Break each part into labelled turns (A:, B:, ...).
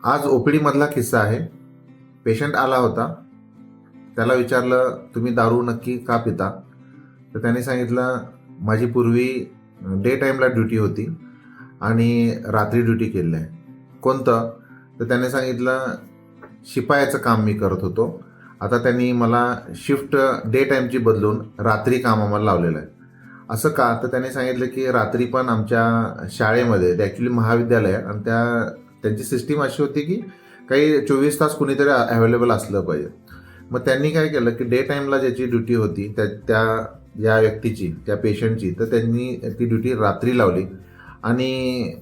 A: आज ओपीडी मधला किस्सा आहे. पेशंट आला होता. त्याला विचारलं, तुम्ही दारू नक्की का पिता? तर त्याने सांगितलं, माझी पूर्वी डे टाईमला ड्युटी होती आणि रात्री ड्युटी केलेली आहे. कोणतं? तर त्याने सांगितलं, शिपायाचं काम मी करत होतो. आता त्यांनी मला शिफ्ट डे टाईमची बदलून रात्री काम आम्हाला लावलेलं आहे. असं का? तर त्याने सांगितलं की रात्री पण आमच्या शाळेमध्ये, ते ॲक्च्युली महाविद्यालय आहे आणि त्यांची सिस्टीम अशी होती की काही 24 तास कुणीतरी अवेलेबल असलं पाहिजे. मग त्यांनी काय केलं की डे टाईमला ज्याची ड्युटी होती त्या या व्यक्तीची, त्या पेशंटची, तर त्यांनी ती ड्युटी रात्री लावली आणि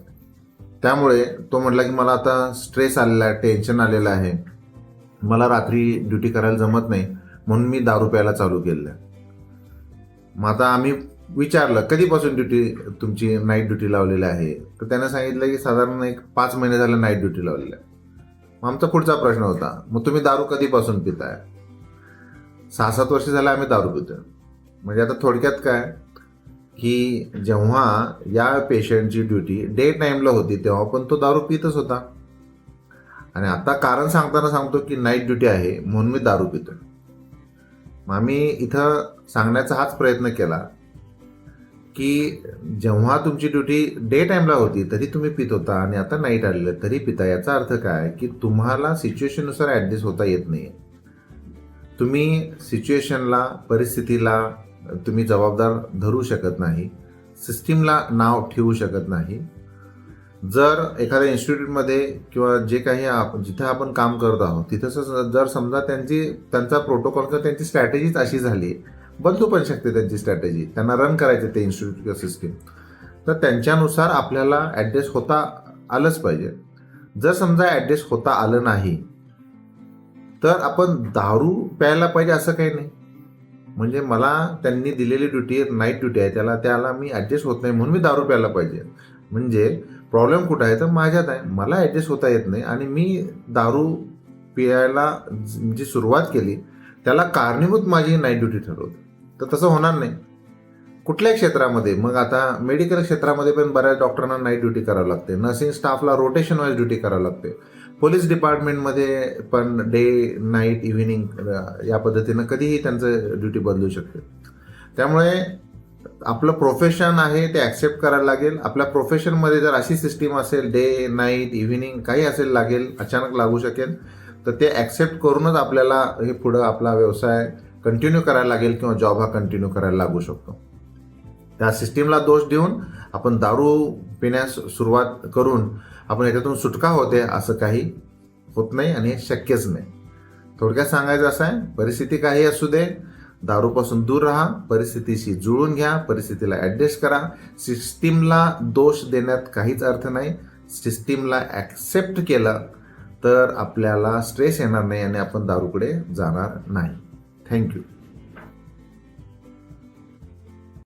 A: त्यामुळे तो म्हटला की मला आता स्ट्रेस आलेला आहे, टेन्शन आलेलं आहे, मला रात्री ड्युटी करायला जमत नाही, म्हणून मी दारू प्यायला चालू केलं. मग आता आम्ही विचारलं, कधीपासून तुमची नाईट ड्युटी लावलेली आहे? तर त्यानं सांगितलं की साधारण एक 5 महिने झालं नाईट ड्युटी लावलेली आहे. मग आमचा पुढचा प्रश्न होता, मग तुम्ही दारू कधीपासून पिताय? 6-7 वर्ष झालं आम्ही दारू पितोय. म्हणजे आता थोडक्यात काय की जेव्हा या पेशंटची ड्युटी डे टाईमला होती तेव्हा पण तो दारू पितच होता आणि आता कारण सांगताना सांगतो की नाईट ड्युटी आहे म्हणून मी दारू पितोय. मग आम्ही इथं सांगण्याचा हाच प्रयत्न केला की जेव्हा तुमची ड्युटी डे टाईमला होती तरी तुम्ही पित होता आणि आता नाईट आलेलं तरी पिता. याचा अर्थ काय की तुम्हाला सिच्युएशननुसार ॲडजस्ट होता येत नाही. तुम्ही सिच्युएशनला, परिस्थितीला तुम्ही जबाबदार धरू शकत नाही, सिस्टीमला नाव ठेवू शकत नाही. जर एखाद्या इन्स्टिट्यूटमध्ये किंवा जे काही जिथं आपण काम करत आहोत तिथं जर समजा त्यांचा प्रोटोकॉल किंवा त्यांची स्ट्रॅटेजीच अशी झाली, बदलू पण शकते त्यांची स्ट्रॅटेजी, त्यांना रन करायचे ते इन्स्टिट्यूट किंवा सिस्टीम, तर त्यांच्यानुसार आपल्याला ॲडजस्ट होता आलंच पाहिजे. जर समजा ॲडजस्ट होता आलं नाही तर आपण दारू प्यायला पाहिजे असं काही नाही. म्हणजे मला त्यांनी दिलेली ड्युटी नाईट ड्युटी आहे, त्याला मी ॲडजस्ट होत नाही म्हणून मी दारू प्यायला पाहिजे. म्हणजे प्रॉब्लेम कुठं आहे? तर माझ्यात आहे. मला ॲडजस्ट होता येत नाही आणि मी दारू प्यायला जी सुरुवात केली त्याला कारणीभूत माझी नाईट ड्युटी ठरवते. तर तसं होणार नाही कुठल्याही क्षेत्रामध्ये. मग आता मेडिकल क्षेत्रामध्ये पण बऱ्याच डॉक्टरांना नाईट ड्युटी करावं लागते, नर्सिंग स्टाफला रोटेशन वाईज ड्युटी करावं लागते, पोलीस डिपार्टमेंटमध्ये पण डे नाईट इव्हिनिंग या पद्धतीनं कधीही त्यांचं ड्युटी बदलू शकते. त्यामुळे आपलं प्रोफेशन आहे ते ॲक्सेप्ट करायला लागेल. आपल्या प्रोफेशनमध्ये जर अशी सिस्टीम असेल, डे नाईट इव्हिनिंग काही असेल लागेल, अचानक लागू शकेल, तर ते ॲक्सेप्ट करूनच आपल्याला हे पुढं आपला व्यवसाय कंटिन्यू करायला लागेल किंवा जॉब हा कंटिन्यू करायला लागू शकतो. त्या सिस्टीमला दोष देऊन आपण दारू पिण्यास सुरुवात करून आपण याच्यातून सुटका होते असं काही होत नाही आणि हे शक्यच नाही. थोडक्यात सांगायचं असं आहे, परिस्थिती काही असू दे, दारूपासून दूर राहा, परिस्थितीशी जुळून घ्या, परिस्थितीला ॲडजस्ट करा. सिस्टीमला दोष देण्यात काहीच अर्थ नाही. सिस्टीमला ॲक्सेप्ट केलं तर आपल्याला स्ट्रेस येणार नाही आणि आपण दारूकडे जाणार नाही. थँक्यू.